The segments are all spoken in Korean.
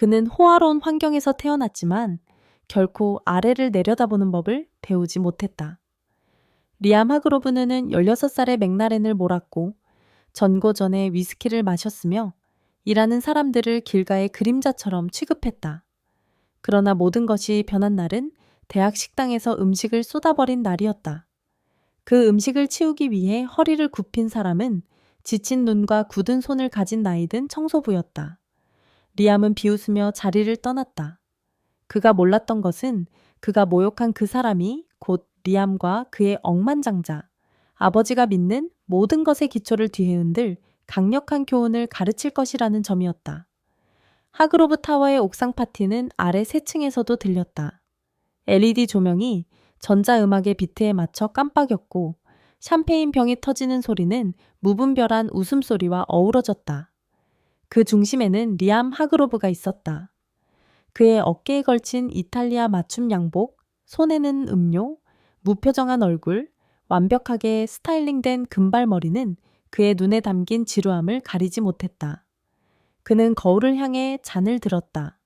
그는 호화로운 환경에서 태어났지만 결코 아래를 내려다보는 법을 배우지 못했다. 리암 하그로브는 16살에 맥라렌을 몰았고 전고전에 위스키를 마셨으며 일하는 사람들을 길가의 그림자처럼 취급했다. 그러나 모든 것이 변한 날은 대학 식당에서 음식을 쏟아버린 날이었다. 그 음식을 치우기 위해 허리를 굽힌 사람은 지친 눈과 굳은 손을 가진 나이든 청소부였다. 리암은 비웃으며 자리를 떠났다. 그가 몰랐던 것은 그가 모욕한 그 사람이 곧 리암과 그의 억만장자, 아버지가 믿는 모든 것의 기초를 뒤흔들 강력한 교훈을 가르칠 것이라는 점이었다. 하그로브 타워의 옥상 파티는 아래 세 층에서도 들렸다. LED 조명이 전자음악의 비트에 맞춰 깜빡였고 샴페인 병이 터지는 소리는 무분별한 웃음소리와 어우러졌다. 그 중심에는 리암 하그로브가 있었다. 그의 어깨에 걸친 이탈리아 맞춤 양복, 손에는 음료, 무표정한 얼굴, 완벽하게 스타일링된 금발머리는 그의 눈에 담긴 지루함을 가리지 못했다. 그는 거울을 향해 잔을 들었다.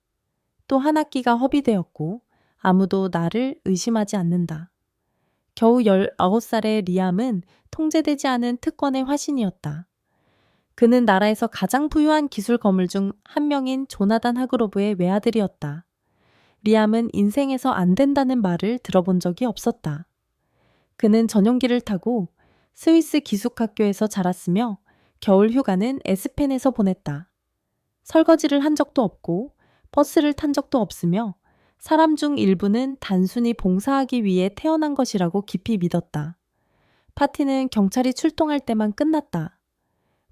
또 한 학기가 허비되었고 아무도 나를 의심하지 않는다. 겨우 19살의 리암은 통제되지 않은 특권의 화신이었다. 그는 나라에서 가장 부유한 기술 거물 중 한 명인 조나단 하그로브의 외아들이었다. 리암은 인생에서 안 된다는 말을 들어본 적이 없었다. 그는 전용기를 타고 스위스 기숙학교에서 자랐으며 겨울 휴가는 에스펜에서 보냈다. 설거지를 한 적도 없고 버스를 탄 적도 없으며 사람 중 일부는 단순히 봉사하기 위해 태어난 것이라고 깊이 믿었다. 파티는 경찰이 출동할 때만 끝났다.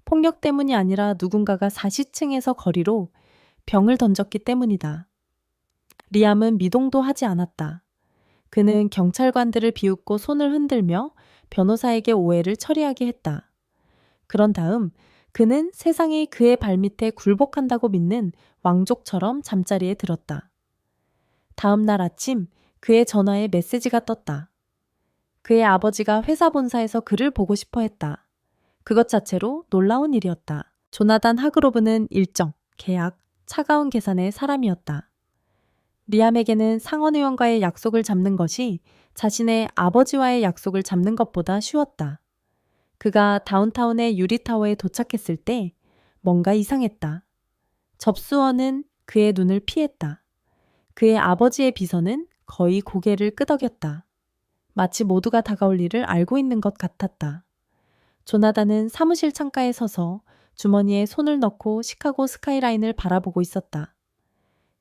폭력 때문이 아니라 누군가가 사시층에서 거리로 병을 던졌기 때문이다. 리암은 미동도 하지 않았다. 그는 경찰관들을 비웃고 손을 흔들며 변호사에게 오해를 처리하게 했다. 그런 다음 그는 세상이 그의 발밑에 굴복한다고 믿는 왕족처럼 잠자리에 들었다. 다음 날 아침 그의 전화에 메시지가 떴다. 그의 아버지가 회사 본사에서 그를 보고 싶어 했다. 그것 자체로 놀라운 일이었다. 조나단 하그로브는 일정, 계약, 차가운 계산의 사람이었다. 리암에게는 상원의원과의 약속을 잡는 것이 자신의 아버지와의 약속을 잡는 것보다 쉬웠다. 그가 다운타운의 유리타워에 도착했을 때 뭔가 이상했다. 접수원은 그의 눈을 피했다. 그의 아버지의 비서는 거의 고개를 끄덕였다. 마치 모두가 다가올 일을 알고 있는 것 같았다. 조나단은 사무실 창가에 서서 주머니에 손을 넣고 시카고 스카이라인을 바라보고 있었다.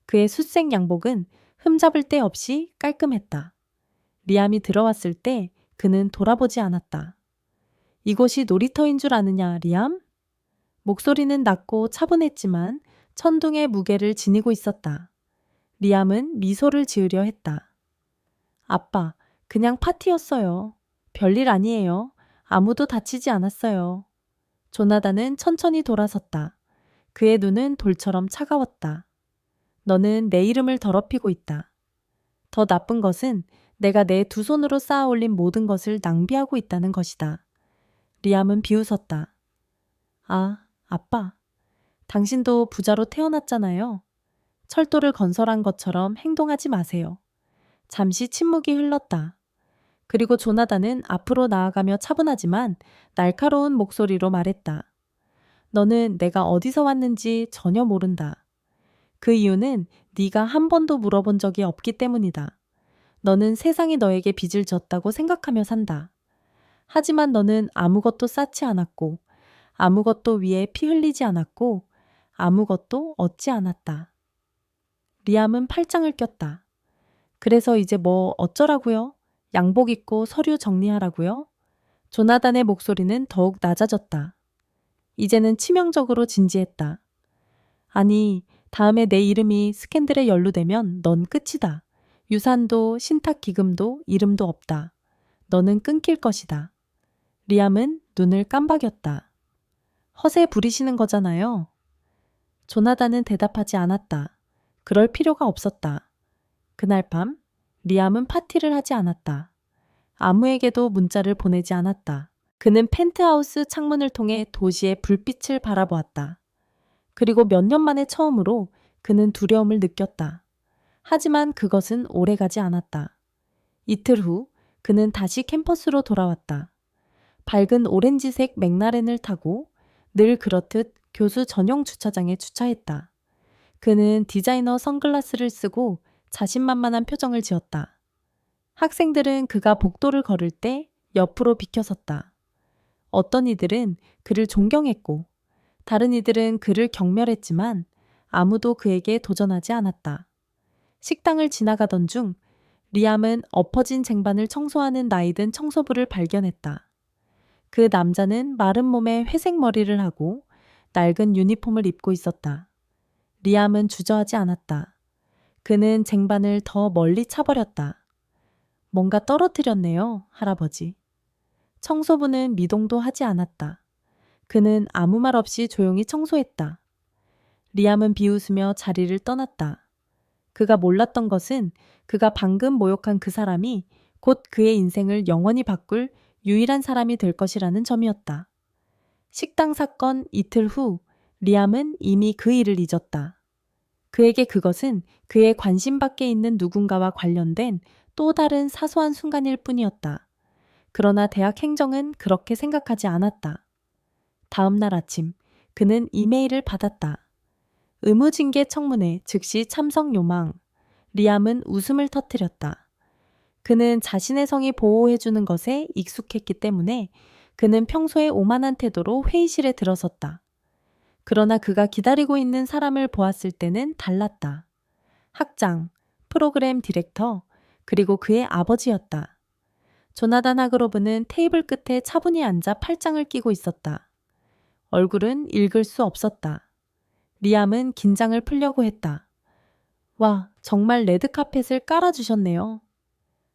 그의 숫색 양복은 흠잡을 데 없이 깔끔했다. 리암이 들어왔을 때 그는 돌아보지 않았다. 이곳이 놀이터인 줄 아느냐, 리암? 목소리는 낮고 차분했지만 천둥의 무게를 지니고 있었다. 리암은 미소를 지으려 했다. 아빠, 그냥 파티였어요. 별일 아니에요. 아무도 다치지 않았어요. 조나단은 천천히 돌아섰다. 그의 눈은 돌처럼 차가웠다. 너는 내 이름을 더럽히고 있다. 더 나쁜 것은 내가 내 두 손으로 쌓아 올린 모든 것을 낭비하고 있다는 것이다. 리암은 비웃었다. 아, 아빠. 당신도 부자로 태어났잖아요. 철도를 건설한 것처럼 행동하지 마세요. 잠시 침묵이 흘렀다. 그리고 조나단은 앞으로 나아가며 차분하지만 날카로운 목소리로 말했다. 너는 내가 어디서 왔는지 전혀 모른다. 그 이유는 네가 한 번도 물어본 적이 없기 때문이다. 너는 세상이 너에게 빚을 졌다고 생각하며 산다. 하지만 너는 아무것도 쌓지 않았고 아무것도 위에 피 흘리지 않았고 아무것도 얻지 않았다. 리암은 팔짱을 꼈다. 그래서 이제 뭐 어쩌라고요? 양복 입고 서류 정리하라고요? 조나단의 목소리는 더욱 낮아졌다. 이제는 치명적으로 진지했다. 아니, 다음에 내 이름이 스캔들에 연루되면 넌 끝이다. 유산도 신탁기금도 이름도 없다. 너는 끊길 것이다. 리암은 눈을 깜박였다. 허세 부리시는 거잖아요. 조나단은 대답하지 않았다. 그럴 필요가 없었다. 그날 밤 리암은 파티를 하지 않았다. 아무에게도 문자를 보내지 않았다. 그는 펜트하우스 창문을 통해 도시의 불빛을 바라보았다. 그리고 몇 년 만에 처음으로 그는 두려움을 느꼈다. 하지만 그것은 오래가지 않았다. 이틀 후 그는 다시 캠퍼스로 돌아왔다. 밝은 오렌지색 맥라렌을 타고 늘 그렇듯 교수 전용 주차장에 주차했다. 그는 디자이너 선글라스를 쓰고 자신만만한 표정을 지었다. 학생들은 그가 복도를 걸을 때 옆으로 비켜섰다. 어떤 이들은 그를 존경했고 다른 이들은 그를 경멸했지만 아무도 그에게 도전하지 않았다. 식당을 지나가던 중 리암은 엎어진 쟁반을 청소하는 나이든 청소부를 발견했다. 그 남자는 마른 몸에 회색 머리를 하고 낡은 유니폼을 입고 있었다. 리암은 주저하지 않았다. 그는 쟁반을 더 멀리 차버렸다. 뭔가 떨어뜨렸네요, 할아버지. 청소부는 미동도 하지 않았다. 그는 아무 말 없이 조용히 청소했다. 리암은 비웃으며 자리를 떠났다. 그가 몰랐던 것은 그가 방금 모욕한 그 사람이 곧 그의 인생을 영원히 바꿀 유일한 사람이 될 것이라는 점이었다. 식당 사건 이틀 후 리암은 이미 그 일을 잊었다. 그에게 그것은 그의 관심 밖에 있는 누군가와 관련된 또 다른 사소한 순간일 뿐이었다. 그러나 대학 행정은 그렇게 생각하지 않았다. 다음 날 아침 그는 이메일을 받았다. 의무징계 청문회 즉시 참석 요망. 리암은 웃음을 터뜨렸다. 그는 자신의 성이 보호해주는 것에 익숙했기 때문에 그는 평소에 오만한 태도로 회의실에 들어섰다. 그러나 그가 기다리고 있는 사람을 보았을 때는 달랐다. 학장, 프로그램 디렉터, 그리고 그의 아버지였다. 조나단 하그로브는 테이블 끝에 차분히 앉아 팔짱을 끼고 있었다. 얼굴은 읽을 수 없었다. 리암은 긴장을 풀려고 했다. 와, 정말 레드카펫을 깔아주셨네요.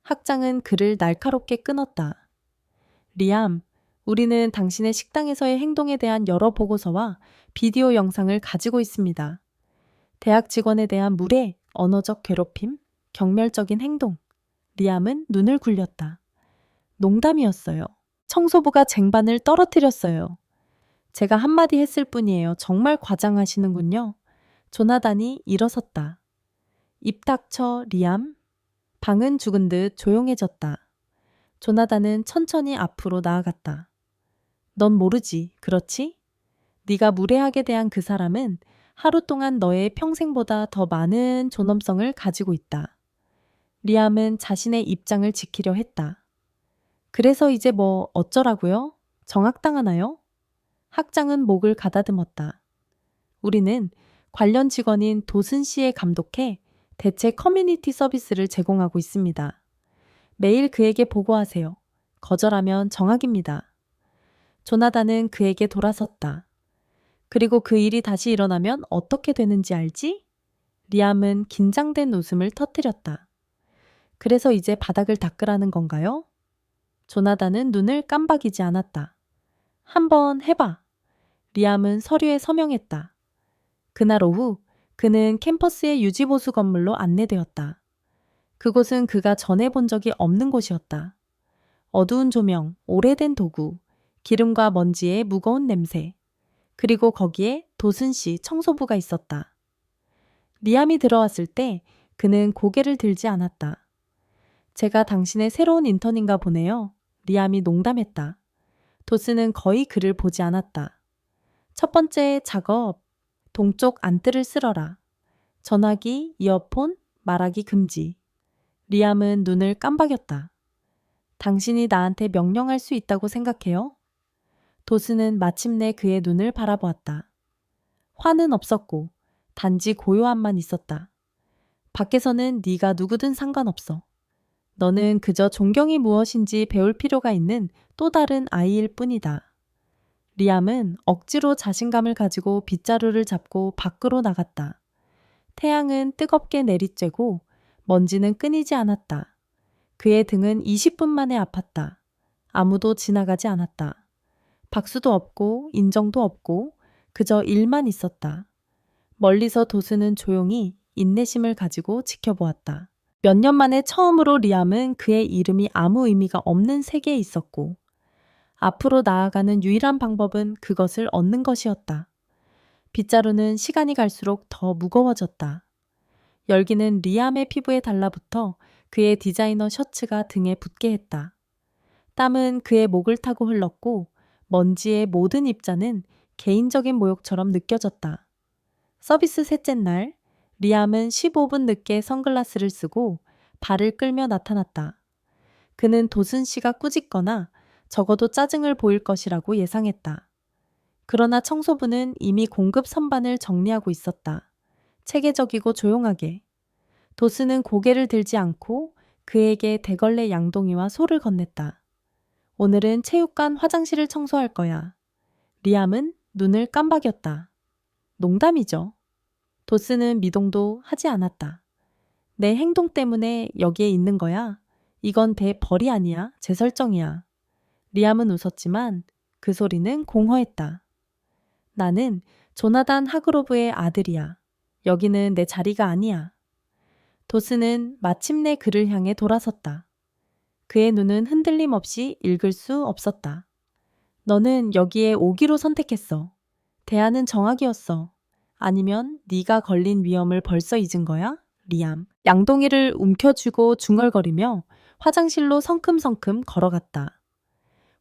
학장은 그를 날카롭게 끊었다. 리암, 우리는 당신의 식당에서의 행동에 대한 여러 보고서와 비디오 영상을 가지고 있습니다. 대학 직원에 대한 무례, 언어적 괴롭힘, 경멸적인 행동. 리암은 눈을 굴렸다. 농담이었어요. 청소부가 쟁반을 떨어뜨렸어요. 제가 한마디 했을 뿐이에요. 정말 과장하시는군요. 조나단이 일어섰다. 입 닥쳐, 리암. 방은 죽은 듯 조용해졌다. 조나단은 천천히 앞으로 나아갔다. 넌 모르지, 그렇지? 네가 무례하게 대한 그 사람은 하루 동안 너의 평생보다 더 많은 존엄성을 가지고 있다. 리암은 자신의 입장을 지키려 했다. 그래서 이제 뭐 어쩌라고요? 정학당하나요? 학장은 목을 가다듬었다. 우리는 관련 직원인 도슨 씨에 감독해 대체 커뮤니티 서비스를 제공하고 있습니다. 매일 그에게 보고하세요. 거절하면 정학입니다. 조나단은 그에게 돌아섰다. 그리고 그 일이 다시 일어나면 어떻게 되는지 알지? 리암은 긴장된 웃음을 터뜨렸다. 그래서 이제 바닥을 닦으라는 건가요? 조나단은 눈을 깜박이지 않았다. 한번 해봐. 리암은 서류에 서명했다. 그날 오후 그는 캠퍼스의 유지보수 건물로 안내되었다. 그곳은 그가 전에 본 적이 없는 곳이었다. 어두운 조명, 오래된 도구, 기름과 먼지의 무거운 냄새, 그리고 거기에 도슨 씨 청소부가 있었다. 리암이 들어왔을 때 그는 고개를 들지 않았다. 제가 당신의 새로운 인턴인가 보네요. 리암이 농담했다. 도슨은 거의 그를 보지 않았다. 첫 번째 작업, 동쪽 안뜰을 쓸어라. 전화기, 이어폰, 말하기 금지. 리암은 눈을 깜박였다. 당신이 나한테 명령할 수 있다고 생각해요? 도슨은 마침내 그의 눈을 바라보았다. 화는 없었고 단지 고요함만 있었다. 밖에서는 네가 누구든 상관없어. 너는 그저 존경이 무엇인지 배울 필요가 있는 또 다른 아이일 뿐이다. 리암은 억지로 자신감을 가지고 빗자루를 잡고 밖으로 나갔다. 태양은 뜨겁게 내리쬐고 먼지는 끊이지 않았다. 그의 등은 20분 만에 아팠다. 아무도 지나가지 않았다. 박수도 없고 인정도 없고 그저 일만 있었다. 멀리서 도슨은 조용히 인내심을 가지고 지켜보았다. 몇 년 만에 처음으로 리암은 그의 이름이 아무 의미가 없는 세계에 있었고 앞으로 나아가는 유일한 방법은 그것을 얻는 것이었다. 빗자루는 시간이 갈수록 더 무거워졌다. 열기는 리암의 피부에 달라붙어 그의 디자이너 셔츠가 등에 붙게 했다. 땀은 그의 목을 타고 흘렀고 먼지의 모든 입자는 개인적인 모욕처럼 느껴졌다. 서비스 셋째 날, 리암은 15분 늦게 선글라스를 쓰고 발을 끌며 나타났다. 그는 도슨 씨가 꾸짖거나 적어도 짜증을 보일 것이라고 예상했다. 그러나 청소부는 이미 공급 선반을 정리하고 있었다. 체계적이고 조용하게. 도스는 고개를 들지 않고 그에게 대걸레 양동이와 소를 건넸다. 오늘은 체육관 화장실을 청소할 거야. 리암은 눈을 깜박였다. 농담이죠. 도스는 미동도 하지 않았다. 내 행동 때문에 여기에 있는 거야. 이건 내 벌이 아니야. 제 설정이야. 리암은 웃었지만 그 소리는 공허했다. 나는 조나단 하그로브의 아들이야. 여기는 내 자리가 아니야. 도스는 마침내 그를 향해 돌아섰다. 그의 눈은 흔들림 없이 읽을 수 없었다. 너는 여기에 오기로 선택했어. 대안은 정학이었어. 아니면 네가 걸린 위험을 벌써 잊은 거야? 리암. 양동이를 움켜쥐고 중얼거리며 화장실로 성큼성큼 걸어갔다.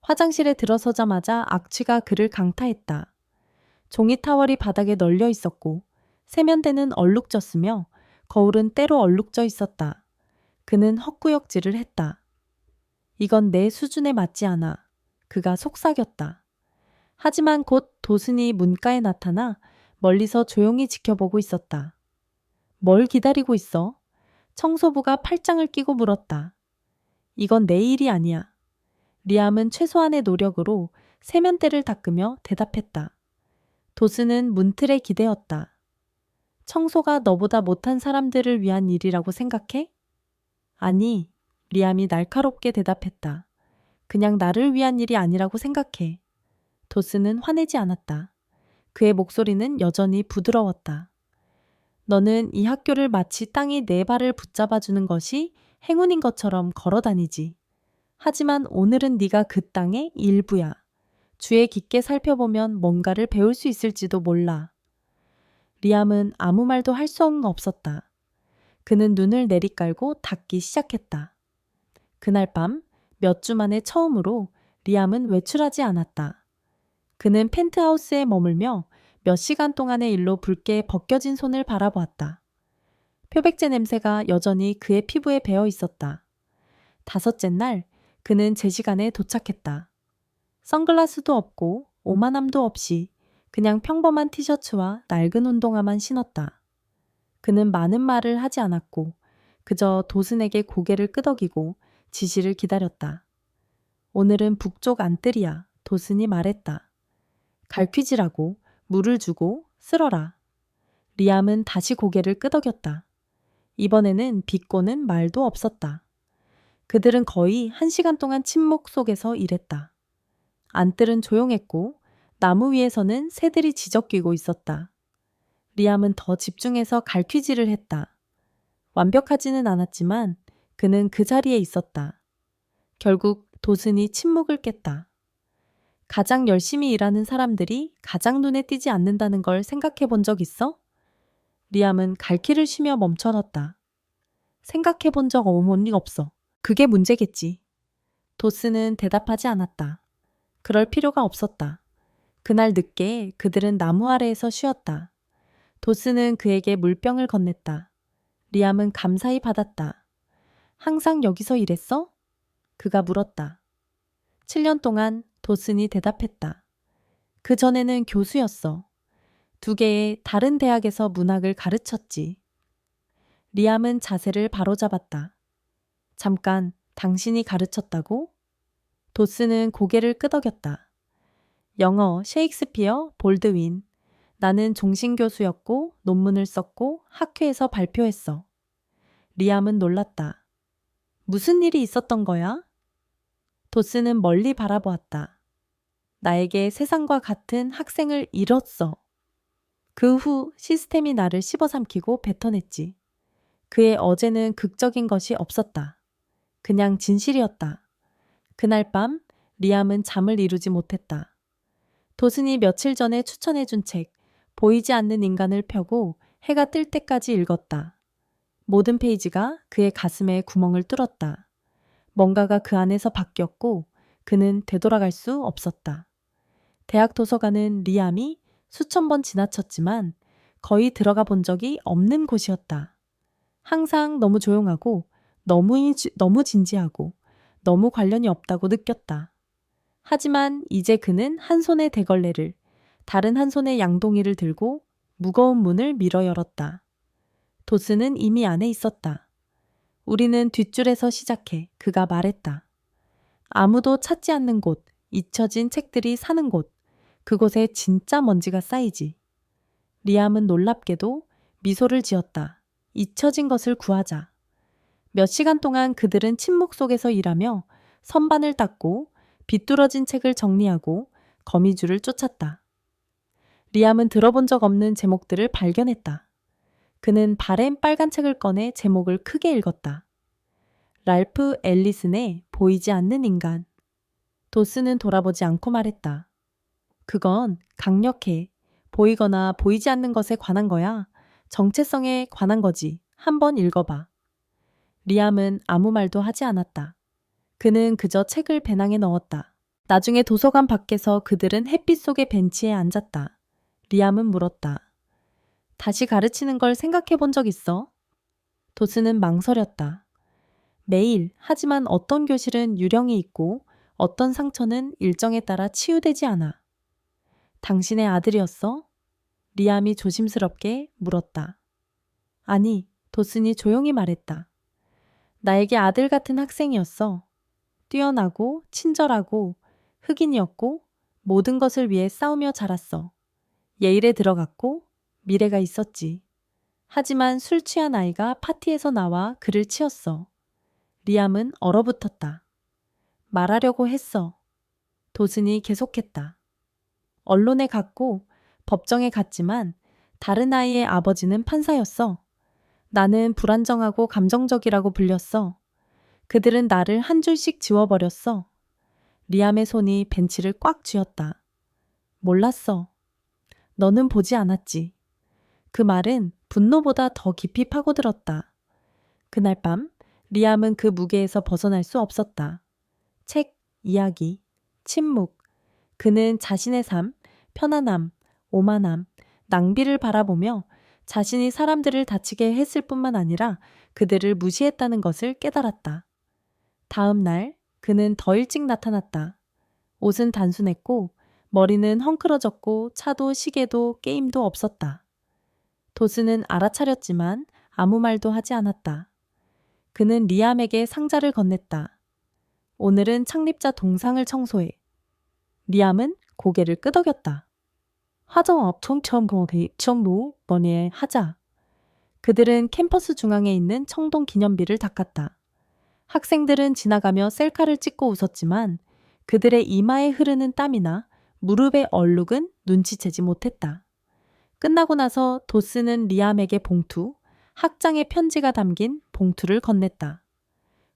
화장실에 들어서자마자 악취가 그를 강타했다. 종이 타월이 바닥에 널려 있었고 세면대는 얼룩졌으며 거울은 때로 얼룩져 있었다. 그는 헛구역질을 했다. 이건 내 수준에 맞지 않아. 그가 속삭였다. 하지만 곧 도슨이 문가에 나타나 멀리서 조용히 지켜보고 있었다. 뭘 기다리고 있어? 청소부가 팔짱을 끼고 물었다. 이건 내 일이 아니야. 리암은 최소한의 노력으로 세면대를 닦으며 대답했다. 도슨은 문틀에 기대었다. 청소가 너보다 못한 사람들을 위한 일이라고 생각해? 아니, 리암이 날카롭게 대답했다. 그냥 나를 위한 일이 아니라고 생각해. 도슨은 화내지 않았다. 그의 목소리는 여전히 부드러웠다. 너는 이 학교를 마치 땅이 네 발을 붙잡아주는 것이 행운인 것처럼 걸어다니지. 하지만 오늘은 네가 그 땅의 일부야. 주의 깊게 살펴보면 뭔가를 배울 수 있을지도 몰라. 리암은 아무 말도 할 수 없었다. 그는 눈을 내리깔고 닦기 시작했다. 그날 밤 몇 주 만에 처음으로 리암은 외출하지 않았다. 그는 펜트하우스에 머물며 몇 시간 동안의 일로 붉게 벗겨진 손을 바라보았다. 표백제 냄새가 여전히 그의 피부에 배어 있었다. 다섯째 날 그는 제 시간에 도착했다. 선글라스도 없고 오만함도 없이 그냥 평범한 티셔츠와 낡은 운동화만 신었다. 그는 많은 말을 하지 않았고 그저 도슨에게 고개를 끄덕이고 지시를 기다렸다. 오늘은 북쪽 안뜰이야. 도슨이 말했다. 갈퀴질하고 물을 주고 쓸어라. 리암은 다시 고개를 끄덕였다. 이번에는 비꼬는 말도 없었다. 그들은 거의 1시간 동안 침묵 속에서 일했다. 안뜰은 조용했고 나무 위에서는 새들이 지저귀고 있었다. 리암은 더 집중해서 갈퀴질을 했다. 완벽하지는 않았지만 그는 그 자리에 있었다. 결국 도슨이 침묵을 깼다. 가장 열심히 일하는 사람들이 가장 눈에 띄지 않는다는 걸 생각해 본 적 있어? 리암은 갈퀴를 쉬며 멈춰섰다. 생각해 본 적 없어. 그게 문제겠지. 도슨은 대답하지 않았다. 그럴 필요가 없었다. 그날 늦게 그들은 나무 아래에서 쉬었다. 도슨은 그에게 물병을 건넸다. 리암은 감사히 받았다. 항상 여기서 일했어? 그가 물었다. 7년 동안 도슨이 대답했다. 그 전에는 교수였어. 2개의 다른 대학에서 문학을 가르쳤지. 리암은 자세를 바로잡았다. 잠깐, 당신이 가르쳤다고? 도슨은 고개를 끄덕였다. 영어, 셰익스피어, 볼드윈. 나는 종신교수였고 논문을 썼고 학회에서 발표했어. 리암은 놀랐다. 무슨 일이 있었던 거야? 도슨은 멀리 바라보았다. 나에게 세상과 같은 학생을 잃었어. 그 후 시스템이 나를 씹어삼키고 뱉어냈지. 그의 어제는 극적인 것이 없었다. 그냥 진실이었다. 그날 밤 리암은 잠을 이루지 못했다. 도슨이 며칠 전에 추천해준 책 보이지 않는 인간을 펴고 해가 뜰 때까지 읽었다. 모든 페이지가 그의 가슴에 구멍을 뚫었다. 뭔가가 그 안에서 바뀌었고 그는 되돌아갈 수 없었다. 대학 도서관은 리암이 수천 번 지나쳤지만 거의 들어가 본 적이 없는 곳이었다. 항상 너무 조용하고 너무 진지하고 너무 관련이 없다고 느꼈다. 하지만 이제 그는 한 손에 대걸레를, 다른 한 손에 양동이를 들고 무거운 문을 밀어 열었다. 도스는 이미 안에 있었다. 우리는 뒷줄에서 시작해 그가 말했다. 아무도 찾지 않는 곳, 잊혀진 책들이 사는 곳, 그곳에 진짜 먼지가 쌓이지. 리암은 놀랍게도 미소를 지었다. 잊혀진 것을 구하자. 몇 시간 동안 그들은 침묵 속에서 일하며 선반을 닦고 비뚤어진 책을 정리하고 거미줄을 쫓았다. 리암은 들어본 적 없는 제목들을 발견했다. 그는 바램 빨간 책을 꺼내 제목을 크게 읽었다. 랄프 앨리슨의 보이지 않는 인간. 도스는 돌아보지 않고 말했다. 그건 강력해. 보이거나 보이지 않는 것에 관한 거야. 정체성에 관한 거지. 한번 읽어봐. 리암은 아무 말도 하지 않았다. 그는 그저 책을 배낭에 넣었다. 나중에 도서관 밖에서 그들은 햇빛 속의 벤치에 앉았다. 리암은 물었다. 다시 가르치는 걸 생각해 본 적 있어? 도스는 망설였다. 매일, 하지만 어떤 교실은 유령이 있고 어떤 상처는 일정에 따라 치유되지 않아. 당신의 아들이었어? 리암이 조심스럽게 물었다. 아니, 도슨이 조용히 말했다. 나에게 아들 같은 학생이었어. 뛰어나고 친절하고 흑인이었고 모든 것을 위해 싸우며 자랐어. 예일에 들어갔고 미래가 있었지. 하지만 술 취한 아이가 파티에서 나와 그를 치었어. 리암은 얼어붙었다. 말하려고 했어. 도슨이 계속했다. 언론에 갔고 법정에 갔지만 다른 아이의 아버지는 판사였어. 나는 불안정하고 감정적이라고 불렸어. 그들은 나를 한 줄씩 지워버렸어. 리암의 손이 벤치를 꽉 쥐었다. 몰랐어. 너는 보지 않았지. 그 말은 분노보다 더 깊이 파고들었다. 그날 밤 리암은 그 무게에서 벗어날 수 없었다. 책, 이야기, 침묵. 그는 자신의 삶, 편안함, 오만함, 낭비를 바라보며 자신이 사람들을 다치게 했을 뿐만 아니라 그들을 무시했다는 것을 깨달았다. 다음 날 그는 더 일찍 나타났다. 옷은 단순했고 머리는 헝클어졌고 차도 시계도 게임도 없었다. 도스는 알아차렸지만 아무 말도 하지 않았다. 그는 리암에게 상자를 건넸다. 오늘은 창립자 동상을 청소해. 리암은 고개를 끄덕였다. 화정업 청청공회 청로 번에 하자. 그들은 캠퍼스 중앙에 있는 청동 기념비를 닦았다. 학생들은 지나가며 셀카를 찍고 웃었지만 그들의 이마에 흐르는 땀이나 무릎의 얼룩은 눈치채지 못했다. 끝나고 나서 도스는 리암에게 봉투, 학장의 편지가 담긴 봉투를 건넸다.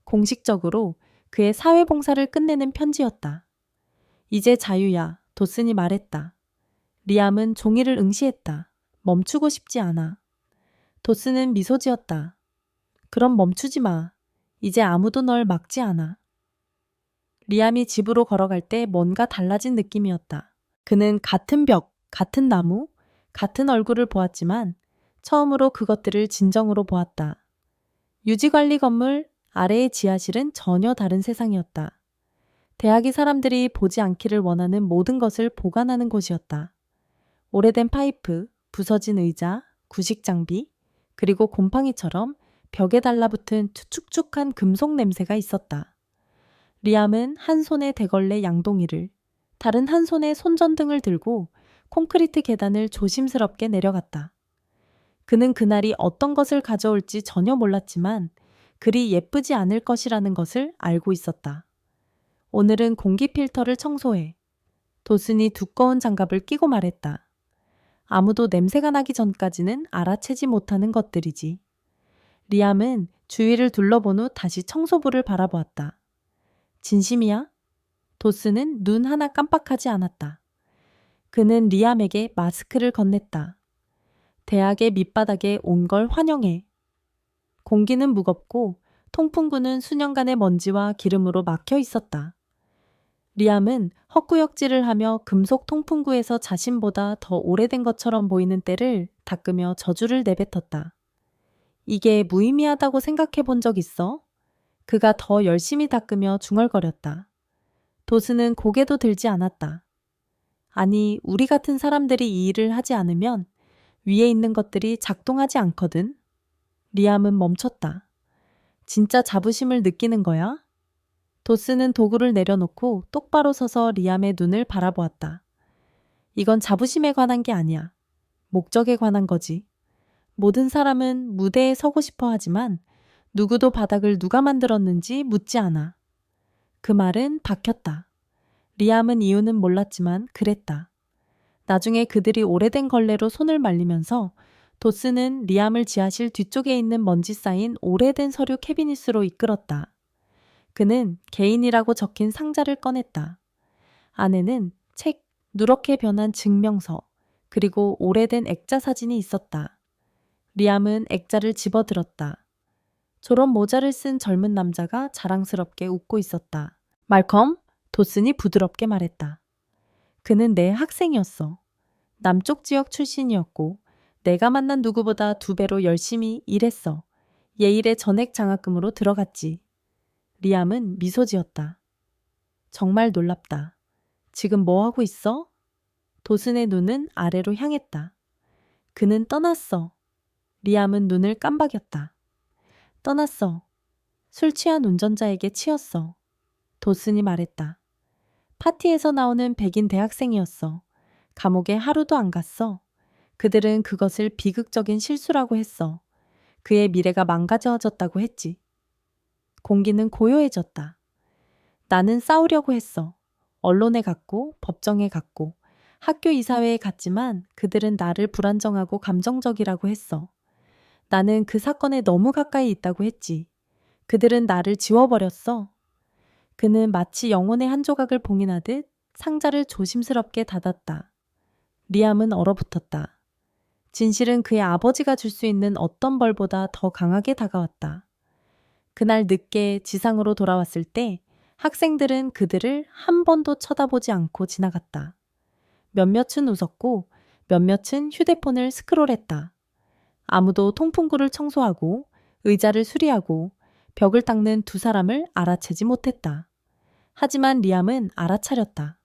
공식적으로 그의 사회봉사를 끝내는 편지였다. 이제 자유야, 도슨이 말했다. 리암은 종이를 응시했다. 멈추고 싶지 않아. 도슨은 미소 지었다. 그럼 멈추지 마. 이제 아무도 널 막지 않아. 리암이 집으로 걸어갈 때 뭔가 달라진 느낌이었다. 그는 같은 벽, 같은 나무, 같은 얼굴을 보았지만 처음으로 그것들을 진정으로 보았다. 유지관리 건물 아래의 지하실은 전혀 다른 세상이었다. 대학이 사람들이 보지 않기를 원하는 모든 것을 보관하는 곳이었다. 오래된 파이프, 부서진 의자, 구식 장비, 그리고 곰팡이처럼 벽에 달라붙은 축축한 금속 냄새가 있었다. 리암은 한 손에 대걸레 양동이를, 다른 한 손에 손전등을 들고 콘크리트 계단을 조심스럽게 내려갔다. 그는 그날이 어떤 것을 가져올지 전혀 몰랐지만 그리 예쁘지 않을 것이라는 것을 알고 있었다. 오늘은 공기 필터를 청소해. 도슨이 두꺼운 장갑을 끼고 말했다. 아무도 냄새가 나기 전까지는 알아채지 못하는 것들이지. 리암은 주위를 둘러본 후 다시 청소부를 바라보았다. 진심이야? 도슨은 눈 하나 깜빡하지 않았다. 그는 리암에게 마스크를 건넸다. 대학의 밑바닥에 온 걸 환영해. 공기는 무겁고 통풍구는 수년간의 먼지와 기름으로 막혀 있었다. 리암은 헛구역질을 하며 금속 통풍구에서 자신보다 더 오래된 것처럼 보이는 때를 닦으며 저주를 내뱉었다. 이게 무의미하다고 생각해 본 적 있어? 그가 더 열심히 닦으며 중얼거렸다. 도스는 고개도 들지 않았다. 아니, 우리 같은 사람들이 이 일을 하지 않으면 위에 있는 것들이 작동하지 않거든. 리암은 멈췄다. 진짜 자부심을 느끼는 거야? 도스는 도구를 내려놓고 똑바로 서서 리암의 눈을 바라보았다. 이건 자부심에 관한 게 아니야. 목적에 관한 거지. 모든 사람은 무대에 서고 싶어 하지만 누구도 바닥을 누가 만들었는지 묻지 않아. 그 말은 박혔다. 리암은 이유는 몰랐지만 그랬다. 나중에 그들이 오래된 걸레로 손을 말리면서 도스는 리암을 지하실 뒤쪽에 있는 먼지 쌓인 오래된 서류 캐비닛으로 이끌었다. 그는 개인이라고 적힌 상자를 꺼냈다. 안에는 책, 누렇게 변한 증명서, 그리고 오래된 액자 사진이 있었다. 리암은 액자를 집어들었다. 졸업 모자를 쓴 젊은 남자가 자랑스럽게 웃고 있었다. 말컴, 도슨이 부드럽게 말했다. 그는 내 학생이었어. 남쪽 지역 출신이었고 내가 만난 누구보다 2배로 열심히 일했어. 예일의 전액 장학금으로 들어갔지. 리암은 미소 지었다. 정말 놀랍다. 지금 뭐 하고 있어? 도슨의 눈은 아래로 향했다. 그는 떠났어. 리암은 눈을 깜박였다. 떠났어. 술 취한 운전자에게 치였어. 도슨이 말했다. 파티에서 나오는 백인 대학생이었어. 감옥에 하루도 안 갔어. 그들은 그것을 비극적인 실수라고 했어. 그의 미래가 망가져졌다고 했지. 공기는 고요해졌다. 나는 싸우려고 했어. 언론에 갔고 법정에 갔고 학교 이사회에 갔지만 그들은 나를 불안정하고 감정적이라고 했어. 나는 그 사건에 너무 가까이 있다고 했지. 그들은 나를 지워버렸어. 그는 마치 영혼의 한 조각을 봉인하듯 상자를 조심스럽게 닫았다. 리암은 얼어붙었다. 진실은 그의 아버지가 줄 수 있는 어떤 벌보다 더 강하게 다가왔다. 그날 늦게 지상으로 돌아왔을 때 학생들은 그들을 한 번도 쳐다보지 않고 지나갔다. 몇몇은 웃었고 몇몇은 휴대폰을 스크롤했다. 아무도 통풍구를 청소하고 의자를 수리하고 벽을 닦는 2사람을 알아채지 못했다. 하지만 리암은 알아차렸다.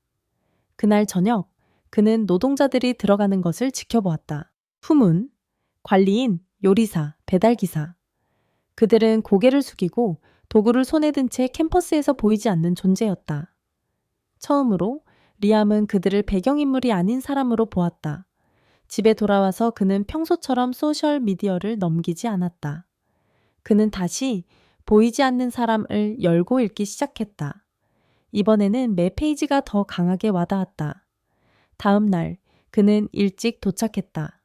그날 저녁 그는 노동자들이 들어가는 것을 지켜보았다. 후문, 관리인, 요리사, 배달기사. 그들은 고개를 숙이고 도구를 손에 든 채 캠퍼스에서 보이지 않는 존재였다. 처음으로 리암은 그들을 배경인물이 아닌 사람으로 보았다. 집에 돌아와서 그는 평소처럼 소셜 미디어를 넘기지 않았다. 그는 다시 보이지 않는 사람을 열고 읽기 시작했다. 이번에는 매 페이지가 더 강하게 와닿았다. 다음 날 그는 일찍 도착했다.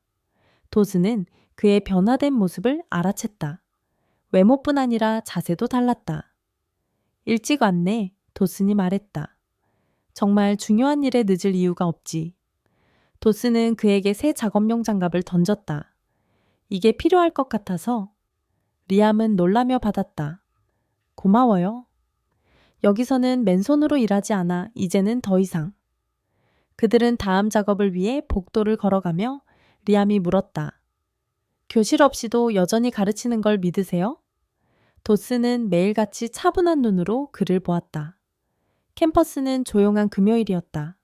도스는 그의 변화된 모습을 알아챘다. 외모뿐 아니라 자세도 달랐다. 일찍 왔네, 도슨이 말했다. 정말 중요한 일에 늦을 이유가 없지. 도스는 그에게 새 작업용 장갑을 던졌다. 이게 필요할 것 같아서. 리암은 놀라며 받았다. 고마워요. 여기서는 맨손으로 일하지 않아 이제는 더 이상. 그들은 다음 작업을 위해 복도를 걸어가며 리암이 물었다. 교실 없이도 여전히 가르치는 걸 믿으세요? 도스는 매일같이 차분한 눈으로 그를 보았다. 캠퍼스는 조용한 금요일이었다.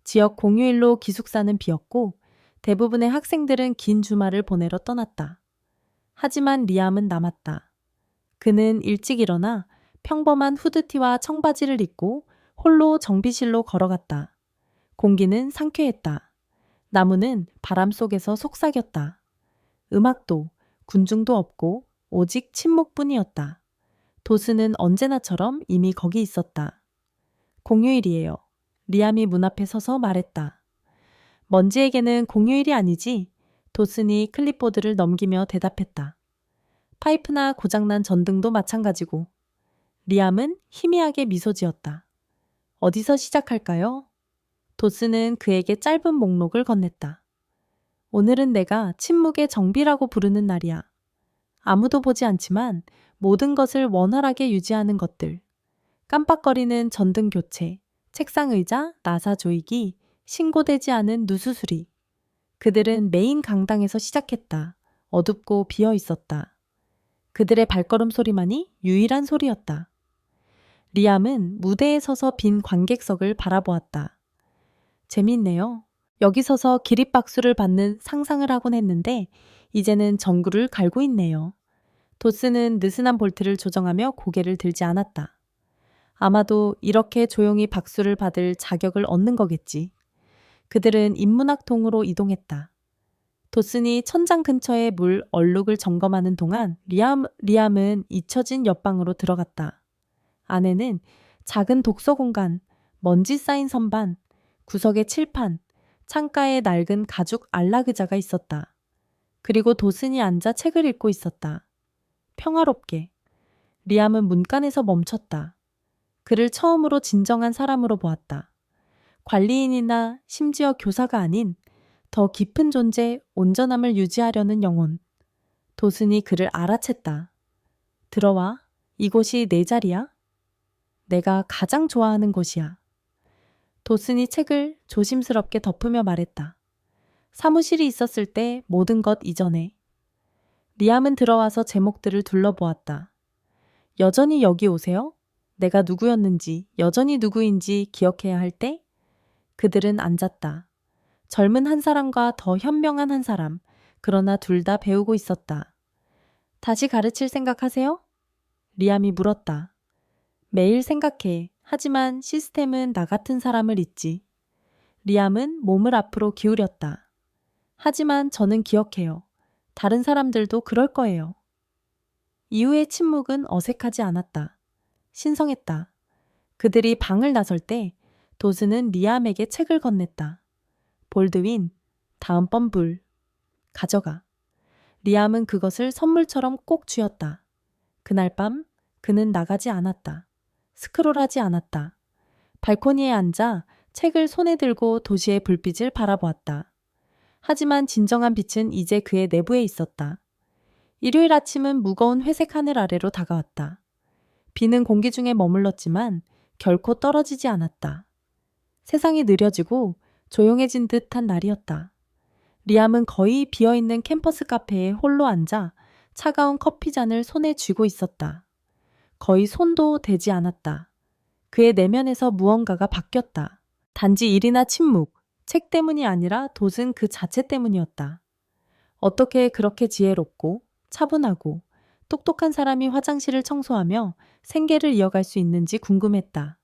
지역 공휴일로 기숙사는 비었고 대부분의 학생들은 긴 주말을 보내러 떠났다. 하지만 리암은 남았다. 그는 일찍 일어나 평범한 후드티와 청바지를 입고 홀로 정비실로 걸어갔다. 공기는 상쾌했다. 나무는 바람 속에서 속삭였다. 음악도 군중도 없고 오직 침묵뿐이었다. 도스는 언제나처럼 이미 거기 있었다. 공휴일이에요. 리암이 문 앞에 서서 말했다. 먼지에게는 공휴일이 아니지. 도슨이 클립보드를 넘기며 대답했다. 파이프나 고장난 전등도 마찬가지고. 리암은 희미하게 미소 지었다. 어디서 시작할까요? 도슨은 그에게 짧은 목록을 건넸다. 오늘은 내가 침묵의 정비라고 부르는 날이야. 아무도 보지 않지만 모든 것을 원활하게 유지하는 것들. 깜빡거리는 전등 교체, 책상 의자, 나사 조이기, 신고되지 않은 누수수리. 그들은 메인 강당에서 시작했다. 어둡고 비어 있었다. 그들의 발걸음 소리만이 유일한 소리였다. 리암은 무대에 서서 빈 관객석을 바라보았다. 재밌네요. 여기 서서 기립박수를 받는 상상을 하곤 했는데 이제는 전구를 갈고 있네요. 도스는 느슨한 볼트를 조정하며 고개를 들지 않았다. 아마도 이렇게 조용히 박수를 받을 자격을 얻는 거겠지. 그들은 인문학동으로 이동했다. 도슨이 천장 근처의 물 얼룩을 점검하는 동안 리암은 잊혀진 옆방으로 들어갔다. 안에는 작은 독서 공간, 먼지 쌓인 선반, 구석의 칠판, 창가에 낡은 가죽 안락의자가 있었다. 그리고 도슨이 앉아 책을 읽고 있었다. 평화롭게. 리암은 문간에서 멈췄다. 그를 처음으로 진정한 사람으로 보았다. 관리인이나 심지어 교사가 아닌 더 깊은 존재, 온전함을 유지하려는 영혼. 도슨이 그를 알아챘다. 들어와. 이곳이 내 자리야? 내가 가장 좋아하는 곳이야. 도슨이 책을 조심스럽게 덮으며 말했다. 사무실이 있었을 때 모든 것 이전에. 리암은 들어와서 제목들을 둘러보았다. 여전히 여기 오세요? 내가 누구였는지, 여전히 누구인지 기억해야 할 때? 그들은 앉았다. 젊은 한 사람과 더 현명한 한 사람, 그러나 둘 다 배우고 있었다. 다시 가르칠 생각하세요? 리암이 물었다. 매일 생각해. 하지만 시스템은 나 같은 사람을 잊지. 리암은 몸을 앞으로 기울였다. 하지만 저는 기억해요. 다른 사람들도 그럴 거예요. 이후의 침묵은 어색하지 않았다. 신성했다. 그들이 방을 나설 때 도스는 리암에게 책을 건넸다. 볼드윈, 다음번 불. 가져가. 리암은 그것을 선물처럼 꼭 쥐었다. 그날 밤 그는 나가지 않았다. 스크롤하지 않았다. 발코니에 앉아 책을 손에 들고 도시의 불빛을 바라보았다. 하지만 진정한 빛은 이제 그의 내부에 있었다. 일요일 아침은 무거운 회색 하늘 아래로 다가왔다. 비는 공기 중에 머물렀지만 결코 떨어지지 않았다. 세상이 느려지고 조용해진 듯한 날이었다. 리암은 거의 비어있는 캠퍼스 카페에 홀로 앉아 차가운 커피 잔을 손에 쥐고 있었다. 거의 손도 대지 않았다. 그의 내면에서 무언가가 바뀌었다. 단지 일이나 침묵, 책 때문이 아니라 도슨 그 자체 때문이었다. 어떻게 그렇게 지혜롭고 차분하고 똑똑한 사람이 화장실을 청소하며 생계를 이어갈 수 있는지 궁금했다.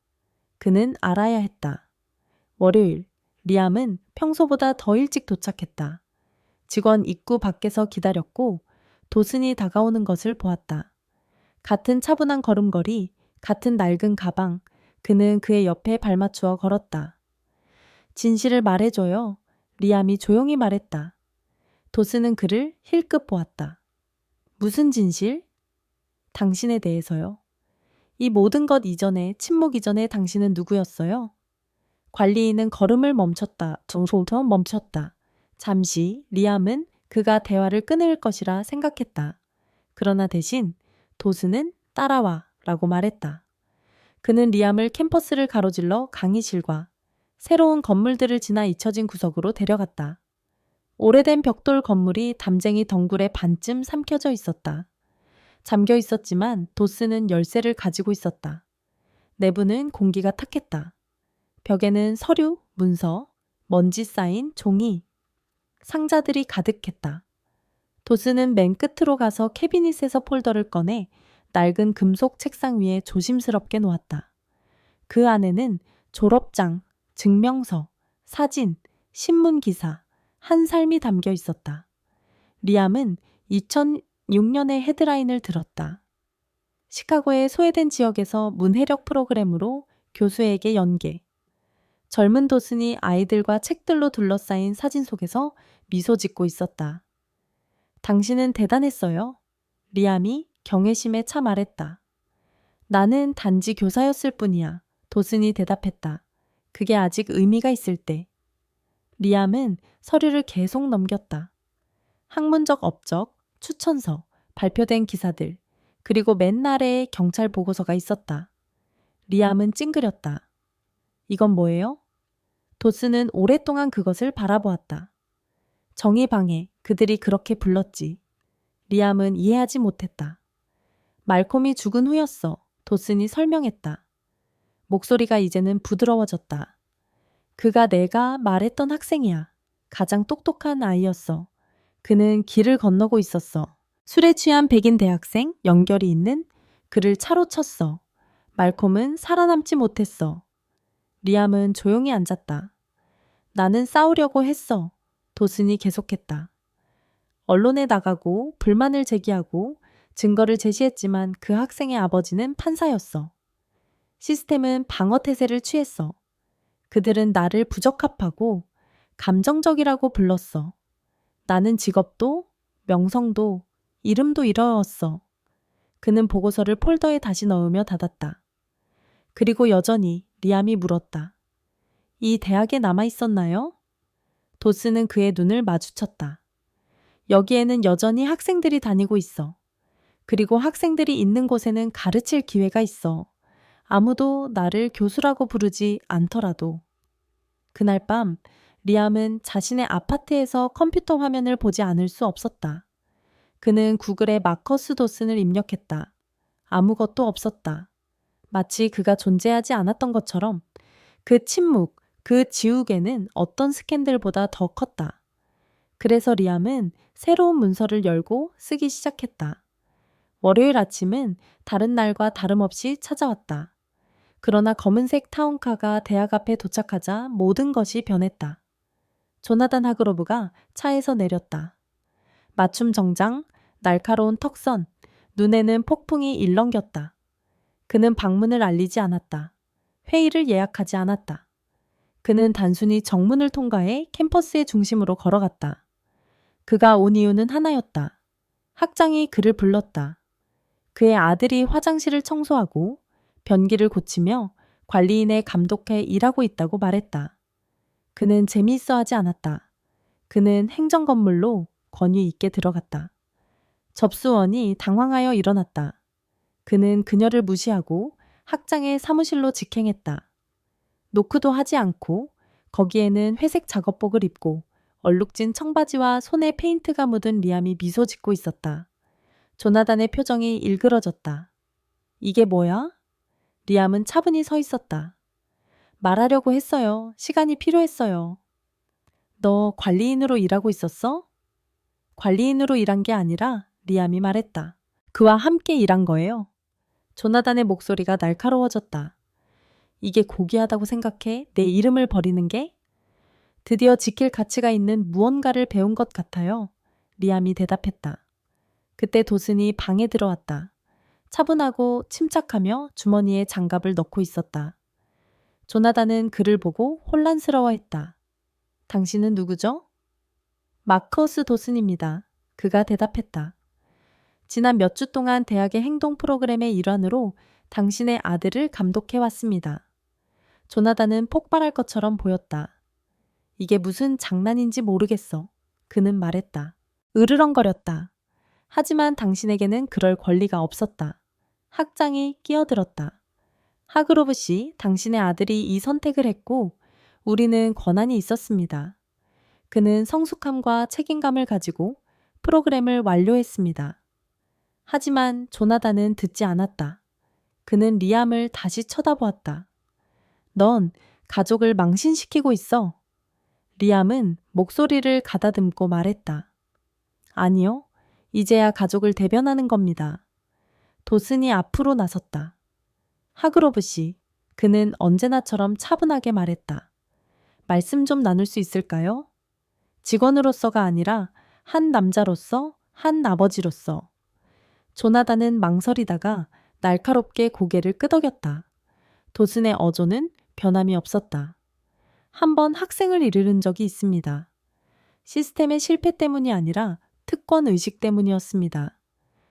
그는 알아야 했다. 월요일, 리암은 평소보다 더 일찍 도착했다. 직원 입구 밖에서 기다렸고 도슨이 다가오는 것을 보았다. 같은 차분한 걸음걸이, 같은 낡은 가방, 그는 그의 옆에 발맞추어 걸었다. 진실을 말해줘요. 리암이 조용히 말했다. 도슨은 그를 힐끗 보았다. 무슨 진실? 당신에 대해서요. 이 모든 것 이전에, 침묵 이전에 당신은 누구였어요? 관리인은 걸음을 멈췄다. 정솔터 멈췄다. 잠시 리암은 그가 대화를 끊을 것이라 생각했다. 그러나 대신 도슨은 따라와 라고 말했다. 그는 리암을 캠퍼스를 가로질러 강의실과 새로운 건물들을 지나 잊혀진 구석으로 데려갔다. 오래된 벽돌 건물이 담쟁이 덩굴에 반쯤 삼켜져 있었다. 잠겨 있었지만 도스는 열쇠를 가지고 있었다. 내부는 공기가 탁했다. 벽에는 서류, 문서, 먼지 쌓인 종이, 상자들이 가득했다. 도스는 맨 끝으로 가서 캐비닛에서 폴더를 꺼내 낡은 금속 책상 위에 조심스럽게 놓았다. 그 안에는 졸업장, 증명서, 사진, 신문기사, 한 삶이 담겨 있었다. 리암은 2006년의 헤드라인을 들었다. 시카고의 소외된 지역에서 문해력 프로그램으로 교수에게 연계. 젊은 도슨이 아이들과 책들로 둘러싸인 사진 속에서 미소 짓고 있었다. 당신은 대단했어요. 리암이 경외심에 차 말했다. 나는 단지 교사였을 뿐이야. 도슨이 대답했다. 그게 아직 의미가 있을 때. 리암은 서류를 계속 넘겼다. 학문적 업적, 추천서, 발표된 기사들, 그리고 맨 아래에 경찰 보고서가 있었다. 리암은 찡그렸다. 이건 뭐예요? 도스는 오랫동안 그것을 바라보았다. 정의방해, 그들이 그렇게 불렀지. 리암은 이해하지 못했다. 말콤이 죽은 후였어. 도슨이 설명했다. 목소리가 이제는 부드러워졌다. 그가 내가 말했던 학생이야. 가장 똑똑한 아이였어. 그는 길을 건너고 있었어. 술에 취한 백인 대학생, 연결이 있는 그를 차로 쳤어. 말콤은 살아남지 못했어. 리암은 조용히 앉았다. 나는 싸우려고 했어. 도슨이 계속했다. 언론에 나가고 불만을 제기하고 증거를 제시했지만 그 학생의 아버지는 판사였어. 시스템은 방어 태세를 취했어. 그들은 나를 부적합하고 감정적이라고 불렀어. 나는 직업도 명성도 이름도 잃어왔어. 그는 보고서를 폴더에 다시 넣으며 닫았다. 그리고 여전히 리암이 물었다. 이 대학에 남아 있었나요? 도스는 그의 눈을 마주쳤다. 여기에는 여전히 학생들이 다니고 있어. 그리고 학생들이 있는 곳에는 가르칠 기회가 있어. 아무도 나를 교수라고 부르지 않더라도. 그날 밤 리암은 자신의 아파트에서 컴퓨터 화면을 보지 않을 수 없었다. 그는 구글에 마커스 도슨을 입력했다. 아무것도 없었다. 마치 그가 존재하지 않았던 것처럼 그 침묵, 그 지옥에는 어떤 스캔들보다 더 컸다. 그래서 리암은 새로운 문서를 열고 쓰기 시작했다. 월요일 아침은 다른 날과 다름없이 찾아왔다. 그러나 검은색 타운카가 대학 앞에 도착하자 모든 것이 변했다. 조나단 하그로브가 차에서 내렸다. 맞춤 정장, 날카로운 턱선, 눈에는 폭풍이 일렁겼다. 그는 방문을 알리지 않았다. 회의를 예약하지 않았다. 그는 단순히 정문을 통과해 캠퍼스의 중심으로 걸어갔다. 그가 온 이유는 하나였다. 학장이 그를 불렀다. 그의 아들이 화장실을 청소하고 변기를 고치며 관리인에 감독해 일하고 있다고 말했다. 그는 재미있어 하지 않았다. 그는 행정건물로 권위 있게 들어갔다. 접수원이 당황하여 일어났다. 그는 그녀를 무시하고 학장의 사무실로 직행했다. 노크도 하지 않고 거기에는 회색 작업복을 입고 얼룩진 청바지와 손에 페인트가 묻은 리암이 미소 짓고 있었다. 조나단의 표정이 일그러졌다. 이게 뭐야? 리암은 차분히 서 있었다. 말하려고 했어요. 시간이 필요했어요. 너 관리인으로 일하고 있었어? 관리인으로 일한 게 아니라 리암이 말했다. 그와 함께 일한 거예요. 조나단의 목소리가 날카로워졌다. 이게 고귀하다고 생각해 내 이름을 버리는 게? 드디어 지킬 가치가 있는 무언가를 배운 것 같아요. 리암이 대답했다. 그때 도슨이 방에 들어왔다. 차분하고 침착하며 주머니에 장갑을 넣고 있었다. 조나단은 그를 보고 혼란스러워했다. 당신은 누구죠? 마커스 도슨입니다. 그가 대답했다. 지난 몇 주 동안 대학의 행동 프로그램의 일환으로 당신의 아들을 감독해왔습니다. 조나단은 폭발할 것처럼 보였다. 이게 무슨 장난인지 모르겠어. 그는 말했다. 으르렁거렸다. 하지만 당신에게는 그럴 권리가 없었다. 학장이 끼어들었다. 하그로브 씨, 당신의 아들이 이 선택을 했고 우리는 권한이 있었습니다. 그는 성숙함과 책임감을 가지고 프로그램을 완료했습니다. 하지만 조나단은 듣지 않았다. 그는 리암을 다시 쳐다보았다. 넌 가족을 망신시키고 있어. 리암은 목소리를 가다듬고 말했다. 아니요, 이제야 가족을 대변하는 겁니다. 도슨이 앞으로 나섰다. 하그로브 씨, 그는 언제나처럼 차분하게 말했다. 말씀 좀 나눌 수 있을까요? 직원으로서가 아니라 한 남자로서, 한 아버지로서. 조나단은 망설이다가 날카롭게 고개를 끄덕였다. 도슨의 어조는 변함이 없었다. 한 번 학생을 잃은 적이 있습니다. 시스템의 실패 때문이 아니라 특권 의식 때문이었습니다.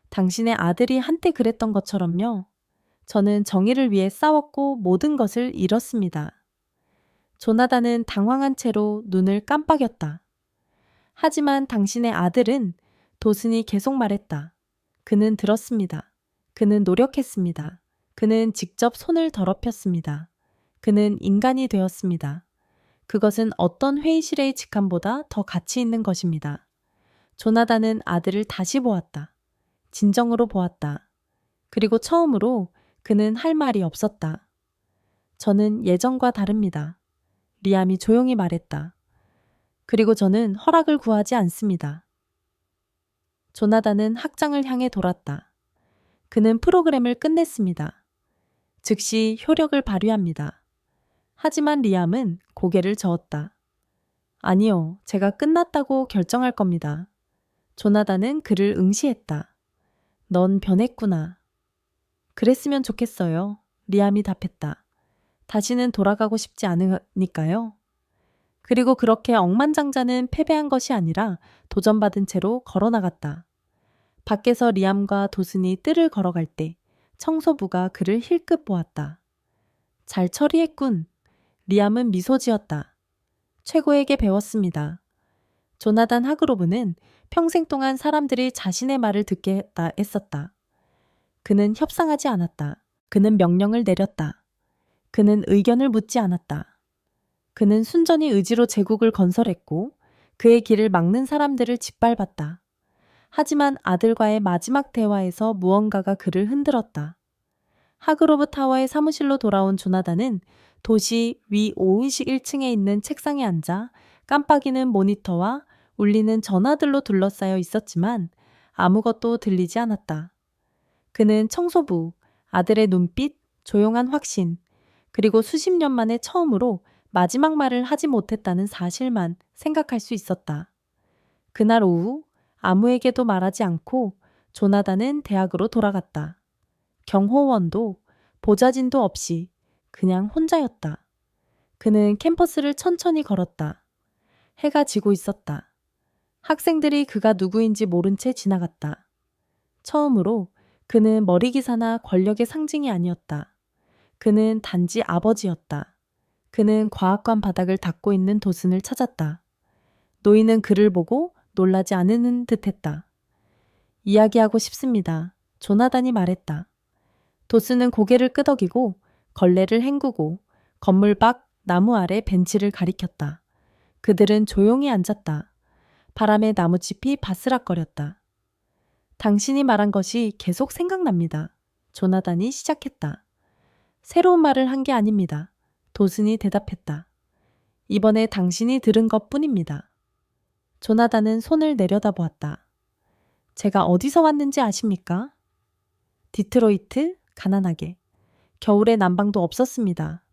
당신의 아들이 한때 그랬던 것처럼요. 저는 정의를 위해 싸웠고 모든 것을 잃었습니다. 조나단은 당황한 채로 눈을 깜빡였다. 하지만 당신의 아들은 도슨이 계속 말했다. 그는 들었습니다. 그는 노력했습니다. 그는 직접 손을 더럽혔습니다. 그는 인간이 되었습니다. 그것은 어떤 회의실의 직함보다 더 가치 있는 것입니다. 조나단은 아들을 다시 보았다. 진정으로 보았다. 그리고 처음으로 그는 할 말이 없었다. 저는 예전과 다릅니다. 리암이 조용히 말했다. 그리고 저는 허락을 구하지 않습니다. 조나단은 학장을 향해 돌았다. 그는 프로그램을 끝냈습니다. 즉시 효력을 발휘합니다. 하지만 리암은 고개를 저었다. 아니요, 제가 끝났다고 결정할 겁니다. 조나단은 그를 응시했다. 넌 변했구나. 그랬으면 좋겠어요. 리암이 답했다. 다시는 돌아가고 싶지 않으니까요. 그리고 그렇게 억만장자는 패배한 것이 아니라 도전받은 채로 걸어나갔다. 밖에서 리암과 도슨이 뜰을 걸어갈 때 청소부가 그를 힐끗 보았다. 잘 처리했군. 리암은 미소 지었다. 최고에게 배웠습니다. 조나단 하그로브는 평생 동안 사람들이 자신의 말을 듣게 했었다. 그는 협상하지 않았다. 그는 명령을 내렸다. 그는 의견을 묻지 않았다. 그는 순전히 의지로 제국을 건설했고 그의 길을 막는 사람들을 짓밟았다. 하지만 아들과의 마지막 대화에서 무언가가 그를 흔들었다. 하그로브 타워의 사무실로 돌아온 조나단은 도시 위 5의식 1층에 있는 책상에 앉아 깜빡이는 모니터와 울리는 전화들로 둘러싸여 있었지만 아무것도 들리지 않았다. 그는 청소부, 아들의 눈빛, 조용한 확신, 그리고 수십 년 만에 처음으로 마지막 말을 하지 못했다는 사실만 생각할 수 있었다. 그날 오후 아무에게도 말하지 않고 조나단은 대학으로 돌아갔다. 경호원도 보좌진도 없이 그냥 혼자였다. 그는 캠퍼스를 천천히 걸었다. 해가 지고 있었다. 학생들이 그가 누구인지 모른 채 지나갔다. 처음으로 그는 머리기사나 권력의 상징이 아니었다. 그는 단지 아버지였다. 그는 과학관 바닥을 닦고 있는 도슨을 찾았다. 노인은 그를 보고 놀라지 않는 듯했다. 이야기하고 싶습니다. 조나단이 말했다. 도슨은 고개를 끄덕이고 걸레를 헹구고 건물 밖 나무 아래 벤치를 가리켰다. 그들은 조용히 앉았다. 바람에 나무잎이 바스락거렸다. 당신이 말한 것이 계속 생각납니다. 조나단이 시작했다. 새로운 말을 한 게 아닙니다. 도슨이 대답했다. 이번에 당신이 들은 것뿐입니다. 조나단은 손을 내려다보았다. 제가 어디서 왔는지 아십니까? 디트로이트, 가난하게. 겨울에 난방도 없었습니다.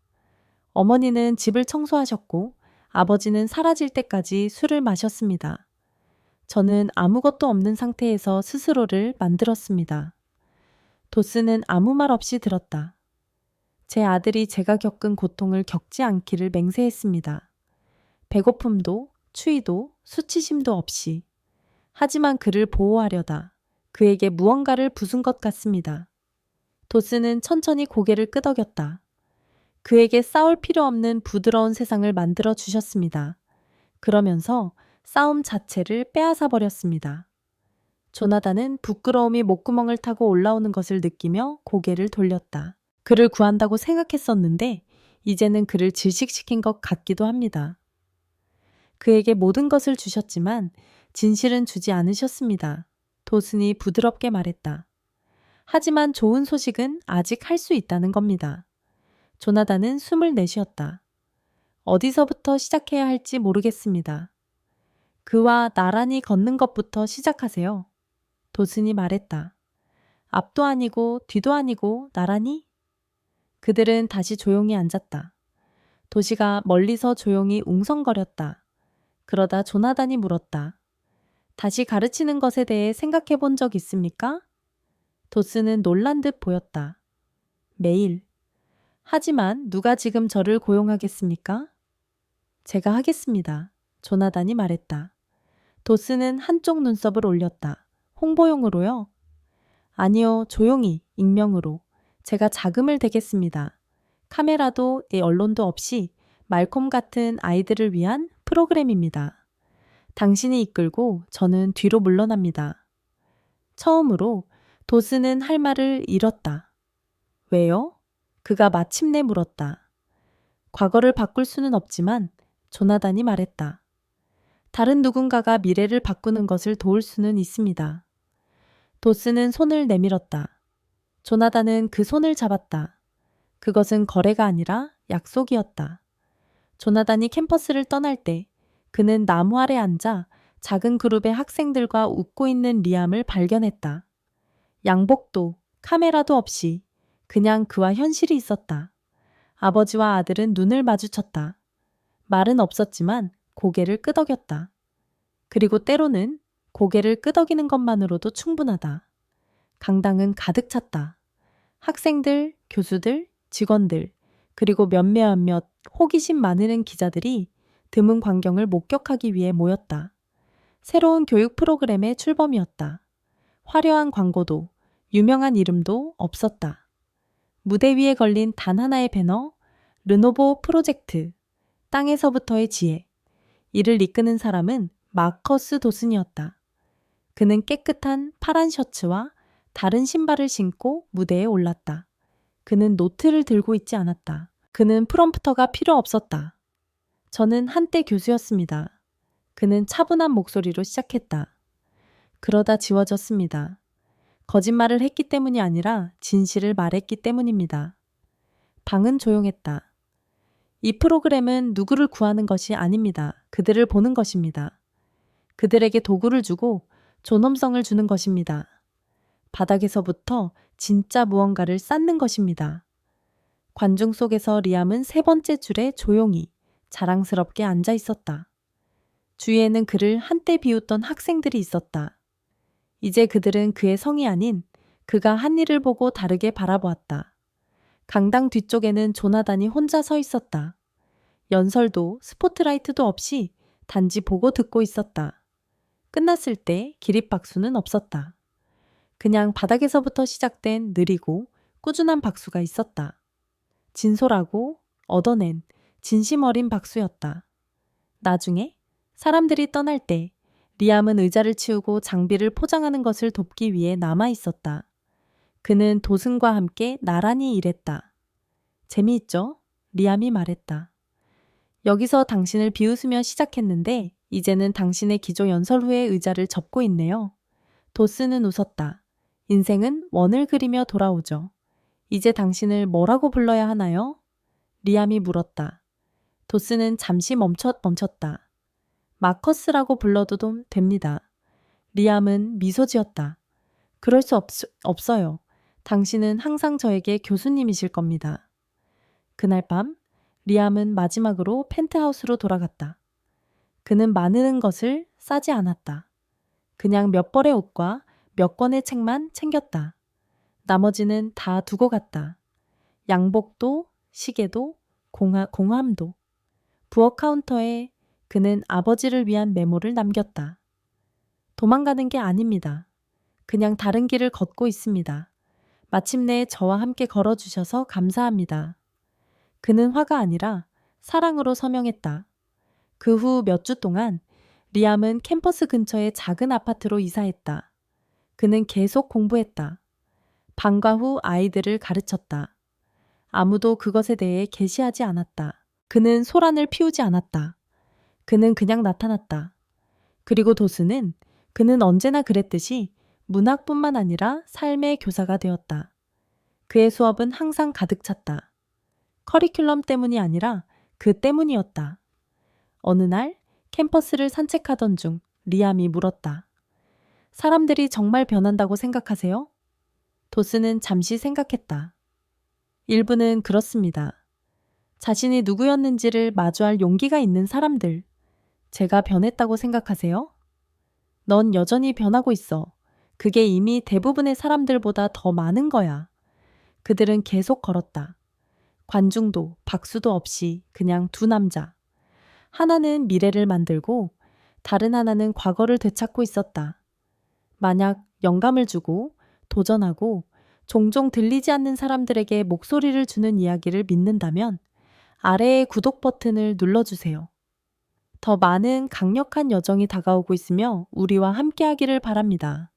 어머니는 집을 청소하셨고 아버지는 사라질 때까지 술을 마셨습니다. 저는 아무것도 없는 상태에서 스스로를 만들었습니다. 도슨은 아무 말 없이 들었다. 제 아들이 제가 겪은 고통을 겪지 않기를 맹세했습니다. 배고픔도, 추위도, 수치심도 없이. 하지만 그를 보호하려다 그에게 무언가를 부순 것 같습니다. 도슨은 천천히 고개를 끄덕였다. 그에게 싸울 필요 없는 부드러운 세상을 만들어 주셨습니다. 그러면서 싸움 자체를 빼앗아 버렸습니다. 조나단은 부끄러움이 목구멍을 타고 올라오는 것을 느끼며 고개를 돌렸다. 그를 구한다고 생각했었는데 이제는 그를 질식시킨 것 같기도 합니다. 그에게 모든 것을 주셨지만 진실은 주지 않으셨습니다. 도슨이 부드럽게 말했다. 하지만 좋은 소식은 아직 할 수 있다는 겁니다. 조나단은 숨을 내쉬었다. 어디서부터 시작해야 할지 모르겠습니다. 그와 나란히 걷는 것부터 시작하세요. 도슨이 말했다. 앞도 아니고 뒤도 아니고 나란히? 그들은 다시 조용히 앉았다. 도시가 멀리서 조용히 웅성거렸다. 그러다 조나단이 물었다. 다시 가르치는 것에 대해 생각해 본 적 있습니까? 도슨은 놀란 듯 보였다. 매일. 하지만 누가 지금 저를 고용하겠습니까? 제가 하겠습니다. 조나단이 말했다. 도슨은 한쪽 눈썹을 올렸다. 홍보용으로요? 아니요, 조용히, 익명으로. 제가 자금을 대겠습니다. 카메라도 언론도 없이 말콤 같은 아이들을 위한 프로그램입니다. 당신이 이끌고 저는 뒤로 물러납니다. 처음으로 도스는 할 말을 잃었다. 왜요? 그가 마침내 물었다. 과거를 바꿀 수는 없지만 조나단이 말했다. 다른 누군가가 미래를 바꾸는 것을 도울 수는 있습니다. 도스는 손을 내밀었다. 조나단은 그 손을 잡았다. 그것은 거래가 아니라 약속이었다. 조나단이 캠퍼스를 떠날 때 그는 나무 아래 앉아 작은 그룹의 학생들과 웃고 있는 리암을 발견했다. 양복도 카메라도 없이 그냥 그와 현실이 있었다. 아버지와 아들은 눈을 마주쳤다. 말은 없었지만 고개를 끄덕였다. 그리고 때로는 고개를 끄덕이는 것만으로도 충분하다. 강당은 가득 찼다. 학생들, 교수들, 직원들, 그리고 몇몇 호기심 많은 기자들이 드문 광경을 목격하기 위해 모였다. 새로운 교육 프로그램의 출범이었다. 화려한 광고도, 유명한 이름도 없었다. 무대 위에 걸린 단 하나의 배너, 르노보 프로젝트, 땅에서부터의 지혜. 이를 이끄는 사람은 마커스 도슨이었다. 그는 깨끗한 파란 셔츠와 다른 신발을 신고 무대에 올랐다. 그는 노트를 들고 있지 않았다. 그는 프롬프터가 필요 없었다. 저는 한때 교수였습니다. 그는 차분한 목소리로 시작했다. 그러다 지워졌습니다. 거짓말을 했기 때문이 아니라 진실을 말했기 때문입니다. 방은 조용했다. 이 프로그램은 누구를 구하는 것이 아닙니다. 그들을 보는 것입니다. 그들에게 도구를 주고 존엄성을 주는 것입니다. 바닥에서부터 진짜 무언가를 쌓는 것입니다. 관중 속에서 리암은 세 번째 줄에 조용히 자랑스럽게 앉아 있었다. 주위에는 그를 한때 비웃던 학생들이 있었다. 이제 그들은 그의 성이 아닌 그가 한 일을 보고 다르게 바라보았다. 강당 뒤쪽에는 조나단이 혼자 서 있었다. 연설도 스포트라이트도 없이 단지 보고 듣고 있었다. 끝났을 때 기립박수는 없었다. 그냥 바닥에서부터 시작된 느리고 꾸준한 박수가 있었다. 진솔하고 얻어낸 진심 어린 박수였다. 나중에 사람들이 떠날 때 리암은 의자를 치우고 장비를 포장하는 것을 돕기 위해 남아 있었다. 그는 도슨과 함께 나란히 일했다. 재미있죠? 리암이 말했다. 여기서 당신을 비웃으며 시작했는데 이제는 당신의 기조 연설 후에 의자를 접고 있네요. 도슨은 웃었다. 인생은 원을 그리며 돌아오죠. 이제 당신을 뭐라고 불러야 하나요? 리암이 물었다. 도슨은 잠시 멈췄다. 마커스라고 불러도 됩니다. 리암은 미소 지었다. 그럴 수 없어요. 당신은 항상 저에게 교수님이실 겁니다. 그날 밤 리암은 마지막으로 펜트하우스로 돌아갔다. 그는 많은 것을 싸지 않았다. 그냥 몇 벌의 옷과 몇 권의 책만 챙겼다. 나머지는 다 두고 갔다. 양복도, 시계도, 공함도. 부엌 카운터에 그는 아버지를 위한 메모를 남겼다. 도망가는 게 아닙니다. 그냥 다른 길을 걷고 있습니다. 마침내 저와 함께 걸어주셔서 감사합니다. 그는 화가 아니라 사랑으로 서명했다. 그 후 몇 주 동안 리암은 캠퍼스 근처의 작은 아파트로 이사했다. 그는 계속 공부했다. 방과 후 아이들을 가르쳤다. 아무도 그것에 대해 게시하지 않았다. 그는 소란을 피우지 않았다. 그는 그냥 나타났다. 그리고 도스는 그는 언제나 그랬듯이 문학뿐만 아니라 삶의 교사가 되었다. 그의 수업은 항상 가득 찼다. 커리큘럼 때문이 아니라 그 때문이었다. 어느 날 캠퍼스를 산책하던 중 리암이 물었다. 사람들이 정말 변한다고 생각하세요? 도스는 잠시 생각했다. 일부는 그렇습니다. 자신이 누구였는지를 마주할 용기가 있는 사람들. 제가 변했다고 생각하세요? 넌 여전히 변하고 있어. 그게 이미 대부분의 사람들보다 더 많은 거야. 그들은 계속 걸었다. 관중도 박수도 없이 그냥 두 남자. 하나는 미래를 만들고 다른 하나는 과거를 되찾고 있었다. 만약 영감을 주고 도전하고 종종 들리지 않는 사람들에게 목소리를 주는 이야기를 믿는다면 아래의 구독 버튼을 눌러주세요. 더 많은 강력한 여정이 다가오고 있으며 우리와 함께하기를 바랍니다.